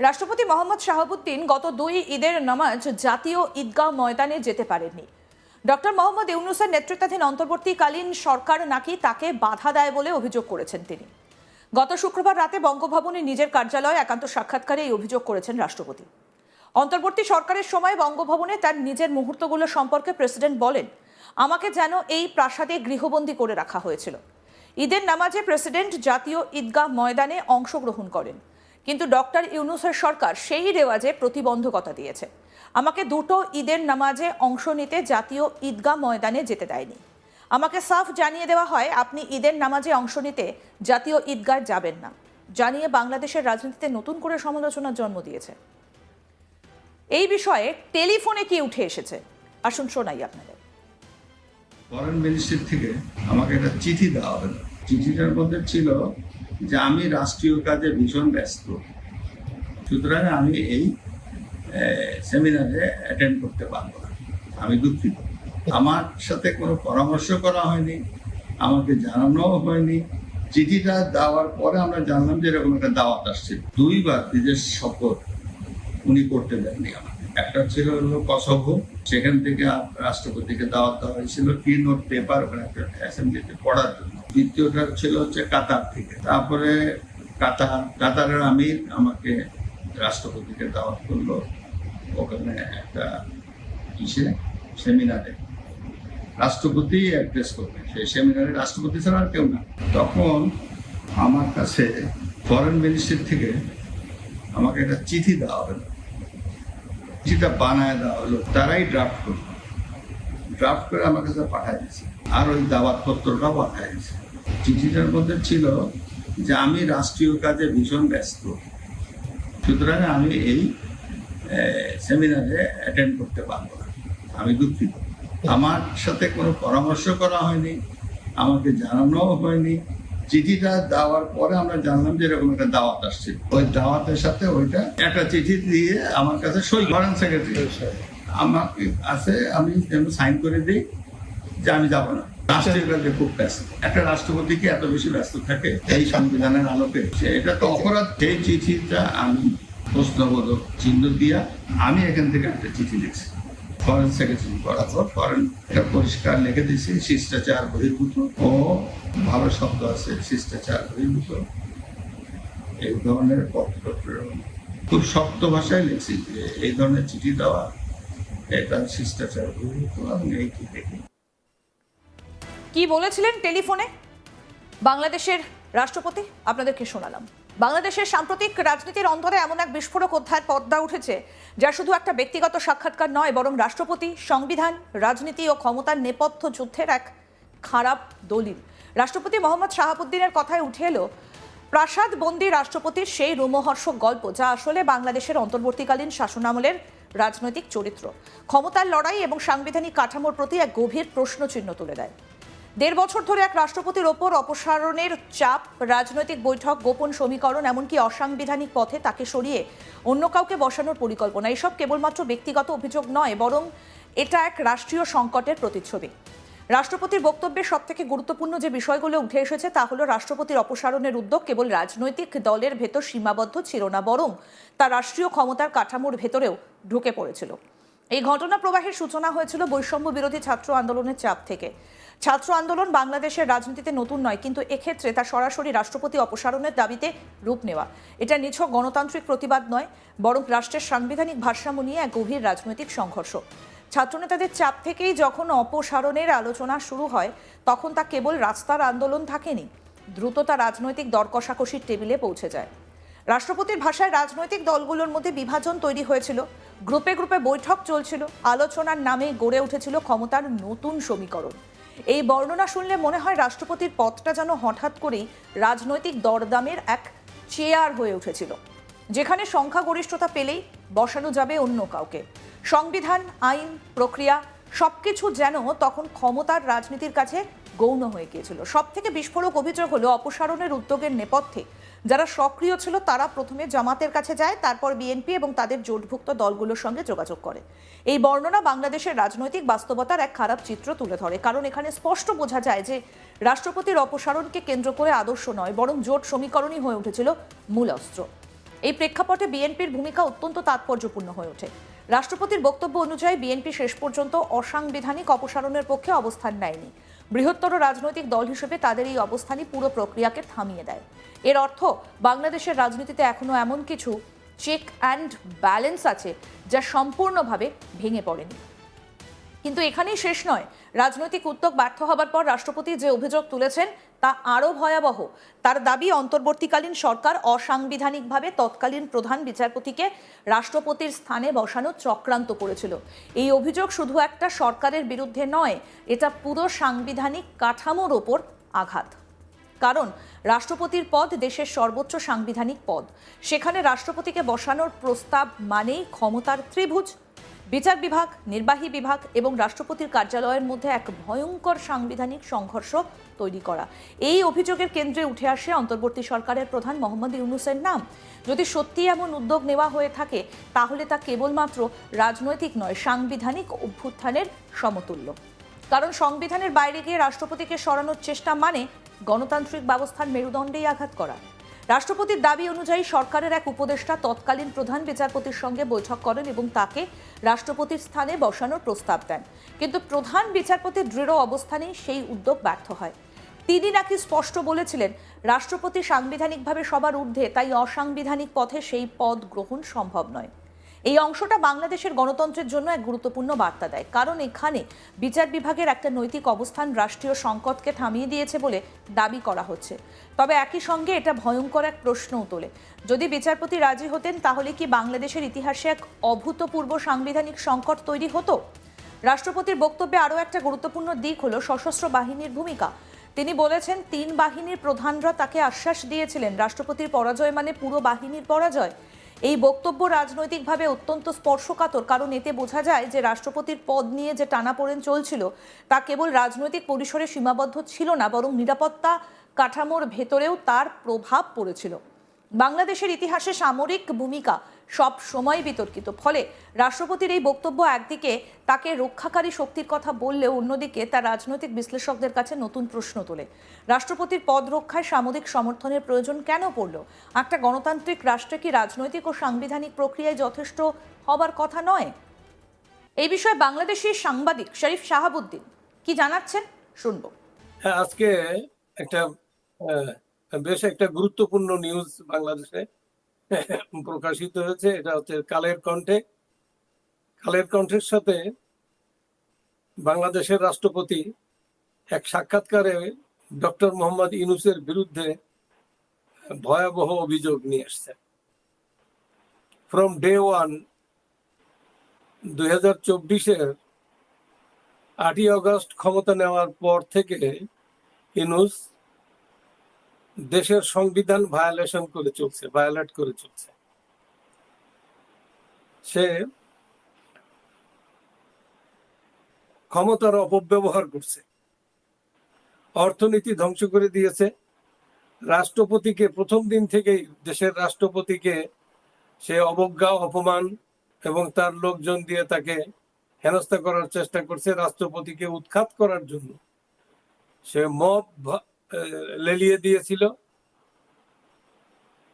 রাষ্ট্রপতি মোহাম্মদ শাহাবুদ্দিন গত 2 ঈদের নামাজ জাতীয় ঈদগাহ ময়দানে যেতে পারেননি। ডক্টর মোহাম্মদ ইউনূসের নেতৃত্বাধীন অন্তর্বর্তীকালীন সরকার নাকি তাকে বাধা দেয় বলে অভিযোগ করেছেন তিনি। গত শুক্রবার রাতে বঙ্গভবনে নিজের কার্যালয়ে একান্ত সাক্ষাৎকারে এই অভিযোগ করেছেন রাষ্ট্রপতি। অন্তর্বর্তী সরকারের সময় বঙ্গভবনে তার নিজের মুহূর্তগুলো সম্পর্কে প্রেসিডেন্ট বলেন, আমাকে যেন এই প্রাসাদে গৃহবন্দী করে রাখা হয়েছিল। ঈদের নামাজে প্রেসিডেন্ট জাতীয় ঈদগাহ ময়দানে অংশগ্রহণ করেন, কিন্তু ডক্টর ইউনূসের সরকার সেই রেওয়াজে প্রতিবন্ধকতা দিয়েছে। আমাকে দুটো ঈদের নামাজে অংশ নিতে জাতীয় ঈদগাহ ময়দানে যেতে দেয়নি। আমাকে সাফ জানিয়ে দেওয়া হয়, আপনি ঈদের নামাজে অংশ নিতে জাতীয় ঈদগাহ যাবেন না, জানিয়ে বাংলাদেশের রাজনীতিতে নতুন করে সমালোচনার জন্ম দিয়েছে। এই বিষয়ে টেলিফোনে কি উঠে এসেছে, আসুন শোনাই আপনাদের। ফরেন মিনিস্ট্রি থেকে আমাকে একটা চিঠি দেওয়া হলো। চিঠিটার মধ্যে ছিল যে আমি রাষ্ট্রীয় কাজে ভীষণ ব্যস্ত, সুতরাং আমি এই সেমিনারে অ্যাটেন্ড করতে পারবো না, আমি দুঃখিত। আমার সাথে কোনো পরামর্শ করা হয়নি, আমাকে জানানোও হয়নি। চিঠিটা দেওয়ার পরে আমরা জানলাম যে এরকম একটা দাওয়াত আসছে। 2বার বিদেশ সফর উনি করতে দেননি আমাকে। একটা ছিল হলো কসোভো, সেখান থেকে রাষ্ট্রপতিকে দাওয়াত দেওয়া হয়েছিল কি নোট পেপার ওখানে একটা অ্যাসেম্বলিতে পড়ার জন্য। দ্বিতীয়টা ছিল হচ্ছে কাতার থেকে। তারপরে কাতারের আমির আমাকে রাষ্ট্রপতিকে দাওয়াত করলো ওখানে একটা সেমিনারে, রাষ্ট্রপতি অ্যাড্রেস করবে সেই সেমিনারে, রাষ্ট্রপতি ছাড়া আর কেউ না। তখন আমার কাছে ফরেন মিনিস্ট্রি থেকে আমাকে একটা চিঠি দেওয়া হলো। চিঠিটা বানায় দেওয়া হলো, তারাই ড্রাফট করে আমার কাছে পাঠায় দিয়েছে, আর ওই দাওয়াত পত্রটাও পাঠায় দিয়েছে। চিঠিটার মধ্যে ছিল যে আমি রাষ্ট্রীয় কাজে ভীষণ ব্যস্ত, সুতরাং আমি এই সেমিনারে অ্যাটেন্ড করতে পারবো না, আমি দুঃখিত। আমার সাথে কোনো পরামর্শ করা হয়নি, আমাকে জানানোও হয়নি। চিঠিটা দেওয়ার পরে আমরা জানলাম যে এরকম একটা দাওয়াত আসছে। ওই দাওয়াতের সাথে ওইটা একটা চিঠি দিয়ে আমার কাছে সই করেন সেক্রেটারি আমাকে আছে, আমি সাইন করে দিই যে আমি যাবো না, রাষ্ট্রীয় কাজে খুব ব্যস্ত। একটা রাষ্ট্রপতি কি এত বেশি ব্যস্ত থাকে এই সংবিধানের আলোকে? এটা তো অপরাধ। সেই চিঠিটা আমি প্রশ্নবোধক চিহ্ন দিয়া আমি এখান থেকে একটা চিঠি লিখছি ফরেন সেক্রেটারি করার পর। ফরেন এটা পরিষ্কার লিখে দিয়েছি, শিষ্টাচার বহির্ভূত ও ভালো শব্দ আছে, শিষ্টাচার বহির্ভূত এই ধরনের পত্র প্রেরণ। খুব শক্ত ভাষায় লিখছি যে এই ধরনের চিঠি দেওয়া এটা শিষ্টাচার বহির্ভূত। এবং এই কি দেখি কি বলেছিলেন টেলিফোনে বাংলাদেশের রাষ্ট্রপতি আপনাদেরকে শোনালাম। বাংলাদেশের সাম্প্রতিক রাজনীতির অন্ধরে এমন এক বিস্ফোরক অধ্যায়ের পর্দা উঠেছে, যা শুধু একটা ব্যক্তিগত সাক্ষাৎকার নয়, বরং রাষ্ট্রপতি, সংবিধান, রাজনীতি ও ক্ষমতার নেপথ্য যুদ্ধের এক খারাপ দলিল। রাষ্ট্রপতি মোহাম্মদ শাহাবুদ্দিনের কথায় উঠে এলো প্রাসাদবন্দী রাষ্ট্রপতির সেই রোমহর্ষক গল্প, যা আসলে বাংলাদেশের অন্তর্বর্তীকালীন শাসনামলের রাজনৈতিক চরিত্র, ক্ষমতার লড়াই এবং সাংবিধানিক কাঠামোর প্রতি এক গভীর প্রশ্নচিহ্ন তুলে দেয়। 1.5 বছর ধরে এক রাষ্ট্রপতির ওপর অপসারণের চাপ, রাজনৈতিক বৈঠক, গোপন সমীকরণ, এমনকি অসাংবিধানিক পথে তাকে সরিয়ে অন্য কাউকে বসানোর পরিকল্পনা, এসব কেবলমাত্র ব্যক্তিগত অভিযোগ নয়, বরং এটা এক রাষ্ট্রীয় সংকটের প্রতিচ্ছবি। রাষ্ট্রপতির বক্তব্যের সবথেকে গুরুত্বপূর্ণ যে বিষয়গুলো উঠে এসেছে তা হলো রাষ্ট্রপতির অপসারণের উদ্যোগ কেবল রাজনৈতিক দলের ভেতর সীমাবদ্ধ ছিল না, বরং তা রাষ্ট্রীয় ক্ষমতার কাঠামোর ভেতরেও ঢুকে পড়েছিল। এই ঘটনা প্রবাহের সূচনা হয়েছিল বৈষম্য বিরোধী ছাত্র আন্দোলনের চাপ থেকে। ছাত্র আন্দোলন বাংলাদেশের রাজনীতিতে নতুন নয়, কিন্তু এক্ষেত্রে তা সরাসরি রাষ্ট্রপতি অপসারণের দাবিতে রূপ নেওয়া। এটা নিছক গণতান্ত্রিক প্রতিবাদ নয়, বরং রাষ্ট্রের সাংবিধানিক ভারসাম্য নিয়ে এক গভীর রাজনৈতিক সংঘর্ষ। ছাত্রনেতাদের চাপ থেকেই যখন অপসারণের আলোচনা শুরু হয়, তখন তা কেবল রাস্তার আন্দোলন থাকেনি, দ্রুত তা রাজনৈতিক দর কষাকষির টেবিলে পৌঁছে যায়। রাষ্ট্রপতির ভাষায় রাজনৈতিক দলগুলোর মধ্যে বিভাজন তৈরি হয়েছিল, গ্রুপে গ্রুপে বৈঠক চলছিল, আলোচনার নামে গড়ে উঠেছিল ক্ষমতার নতুন সমীকরণ। এই বর্ণনা শুনলে মনে হয় রাষ্ট্রপতির পথটা যেন হঠাৎ করেই রাজনৈতিক দরদামের এক চেয়ার হয়ে উঠেছিল, যেখানে সংখ্যাগরিষ্ঠতা পেলেই বসানো যাবে অন্য কাউকে। সংবিধান, আইন, প্রক্রিয়া সবকিছু যেন তখন ক্ষমতার রাজনীতির কাছে গৌণ হয়ে গিয়েছিল। সব থেকে বিস্ফোরক অভিযোগ হলো অপসারণের উদ্যোগের নেপথ্যে যারা সক্রিয় ছিল তারা প্রথমে জামাতের কাছে যায়, তারপর বিএনপি এবং তাদের জোটভুক্ত দলগুলোর সঙ্গে যোগাযোগ করে। এই বর্ণনা বাংলাদেশের রাজনৈতিক বাস্তবতার এক খারাপ চিত্র তুলে ধরে, কারণ এখানে স্পষ্ট বোঝা যায় যে রাষ্ট্রপতির অপসারণকে কেন্দ্র করে আদর্শ নয়, বরং জোট সমীকরণই হয়ে উঠেছিল মূল অস্ত্র। এই প্রেক্ষাপটে বিএনপির ভূমিকা অত্যন্ত তাৎপর্যপূর্ণ হয়ে ওঠে। রাষ্ট্রপতির বক্তব্য অনুযায়ী বিএনপি শেষ পর্যন্ত অসাংবিধানিক অপসারণের পক্ষে অবস্থান নেয়নি। বৃহত্তর রাজনৈতিক দল হিসেবে তাদের এই অবস্থানই পুরো প্রক্রিয়াকে থামিয়ে দেয়। এর অর্থ বাংলাদেশের রাজনীতিতে এখনো এমন কিছু চেক অ্যান্ড ব্যালেন্স আছে যা সম্পূর্ণভাবে ভেঙে পড়েনি। কিন্তু এখানেই শেষ নয়। রাজনৈতিক উদ্যোগ ব্যর্থ হবার পর রাষ্ট্রপতি যে অভিযোগ তুলেছেন তা আরও ভয়াবহ। তার দাবি, অন্তর্বর্তীকালীন সরকার অসাংবিধানিকভাবে তৎকালীন প্রধান বিচারপতিকে রাষ্ট্রপতির স্থানে বসানো চক্রান্ত করেছিল। এই অভিযোগ শুধু একটা সরকারের বিরুদ্ধে নয়, এটা পুরো সাংবিধানিক কাঠামোর ওপর আঘাত। কারণ রাষ্ট্রপতির পদ দেশের সর্বোচ্চ সাংবিধানিক পদ। সেখানে রাষ্ট্রপতিকে বসানোর প্রস্তাব মানেই ক্ষমতার ত্রিভুজ। বিচার বিভাগ, নির্বাহী বিভাগ এবং রাষ্ট্রপতির কার্যালয়ের মধ্যে এক ভয়ঙ্কর সাংবিধানিক সংঘর্ষ তৈরি করা। এই অভিযোগের কেন্দ্রে উঠে আসে অন্তর্বর্তী সরকারের প্রধান মোহাম্মদ ইউনূসের নাম। যদি সত্যি এমন উদ্যোগ নেওয়া হয়ে থাকে তাহলে তা কেবলমাত্র রাজনৈতিক নয়, সাংবিধানিক অভ্যুত্থানের সমতুল্য। কারণ সংবিধানের বাইরে গিয়ে রাষ্ট্রপতিকে সরানোর চেষ্টা মানে গণতান্ত্রিক ব্যবস্থার মেরুদণ্ডেই আঘাত করা। রাষ্ট্রপতির দাবি অনুযায়ী সরকারের এক উপদেষ্টা তৎকালীন প্রধান বিচারপতির সঙ্গে বৈঠক করেন এবং তাকে রাষ্ট্রপতির স্থানে বসানোর প্রস্তাব দেন। কিন্তু প্রধান বিচারপতির দৃঢ় অবস্থানেই সেই উদ্যোগ ব্যর্থ হয়। তিনি নাকি স্পষ্ট বলেছিলেন, রাষ্ট্রপতি সাংবিধানিকভাবে সবার ঊর্ধ্বে, তাই অসাংবিধানিক পথে সেই পদ গ্রহণ সম্ভব নয়। এই অংশটা বাংলাদেশের গণতন্ত্রের জন্য এক গুরুত্বপূর্ণ বার্তা দেয়, কারণ এখানে বিচার বিভাগের একটা নৈতিক অবস্থান রাষ্ট্রীয় সংকটকে থামিয়ে দিয়েছে বলে দাবি করা হচ্ছে। তবে একই সঙ্গে এটা ভয়ঙ্কর এক প্রশ্নও তোলে। যদি বিচারপতি রাজি হতেন তাহলে কি বাংলাদেশের ইতিহাসে এক অভূতপূর্ব সাংবিধানিক সংকট তৈরি হতো? রাষ্ট্রপতির বক্তব্যে আরও একটা গুরুত্বপূর্ণ দিক হলো সশস্ত্র বাহিনীর ভূমিকা। তিনি বলেছেন, 3 বাহিনীর প্রধানরা তাকে আশ্বাস দিয়েছিলেন রাষ্ট্রপতির পরাজয় মানে পুরো বাহিনীর পরাজয়। এই বক্তব্য রাজনৈতিকভাবে অত্যন্ত স্পর্শকাতর, কারণ এতে বোঝা যায় যে রাষ্ট্রপতির পদ নিয়ে যে টানাপোড়েন চলছিল তা কেবল রাজনৈতিক পরিসরে সীমাবদ্ধ ছিল না, বরং নিরাপত্তা কাঠামোর ভেতরেও তার প্রভাব পড়েছিল। বাংলাদেশের ইতিহাসে সামরিক ভূমিকা সব সময় বিতর্কিত। ফলে রাষ্ট্রপতির এই বক্তব্য একদিকে তাকে রক্ষাকারী শক্তির কথা বললেও অন্যদিকে তা রাজনৈতিক বিশ্লেষকদের কাছে নতুন প্রশ্ন তোলে। রাষ্ট্রপতির পদ রক্ষায় সামরিক সমর্থনের প্রয়োজন কেন পড়ল? একটা গণতান্ত্রিক রাষ্ট্রে কি রাজনৈতিক ও সাংবিধানিক প্রক্রিয়ায় যথেষ্ট হবার কথা নয়? এই বিষয়ে বাংলাদেশি সাংবাদিক শরীফ শাহাবুদ্দিন কি জানাচ্ছেন শুনবো। আজকে একটা বেশ একটা গুরুত্বপূর্ণ নিউজ বাংলাদেশে প্রকাশিত হয়েছে। এটা হচ্ছে কালের কণ্ঠে। কালের কণ্ঠের সাথে বাংলাদেশের রাষ্ট্রপতি এক সাক্ষাৎকারে ডক্টর মোহাম্মদ ইউনূসের বিরুদ্ধে ভয়াবহ অভিযোগ নিয়ে আসছে। ফ্রম ডে ওয়ান 2024-এর 8ই আগস্ট ক্ষমতা নেওয়ার পর থেকে ইউনূস দেশের সংবিধান ভায়োলেট করে চলছে। সে ক্ষমতার অপব্যবহার করছে, অর্থনীতি ধ্বংস করে দিয়েছে। রাষ্ট্রপতিকে প্রথম দিন থেকেই দেশের রাষ্ট্রপতিকে সে অবজ্ঞা, অপমান এবং তার লোকজন দিয়ে তাকে হেনস্থা করার চেষ্টা করছে। রাষ্ট্রপতিকে উৎখাত করার জন্য সে মব লেলিয়ে দিয়েছিল।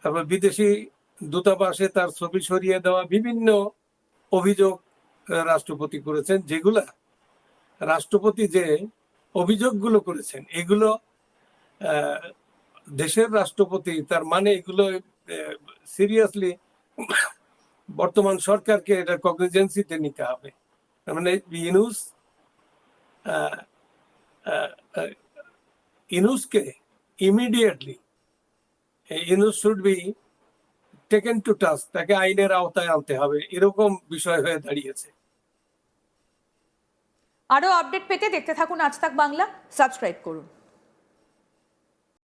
তারপর বিদেশি দূতাবাসে তার ছবি সরিয়ে দেওয়া, বিভিন্ন অভিযোগ রাষ্ট্রপতি করেছেন, যেগুলা রাষ্ট্রপতি যে অভিযোগগুলো করেছেন এগুলো দেশের রাষ্ট্রপতি, তার মানে এগুলো সিরিয়াসলি বর্তমান সরকারকে এটা কগনিজেন্সিতে নিতে হবে। মানে ইউনূসকে immediately Yunus should be taken to task, তাকে আইনের আওতায় আনতে হবে, এরকম বিষয় হয়ে দাঁড়িয়েছে। আরও আপডেট পেতে দেখতে থাকুন আজ তাক বাংলা, সাবস্ক্রাইব করুন।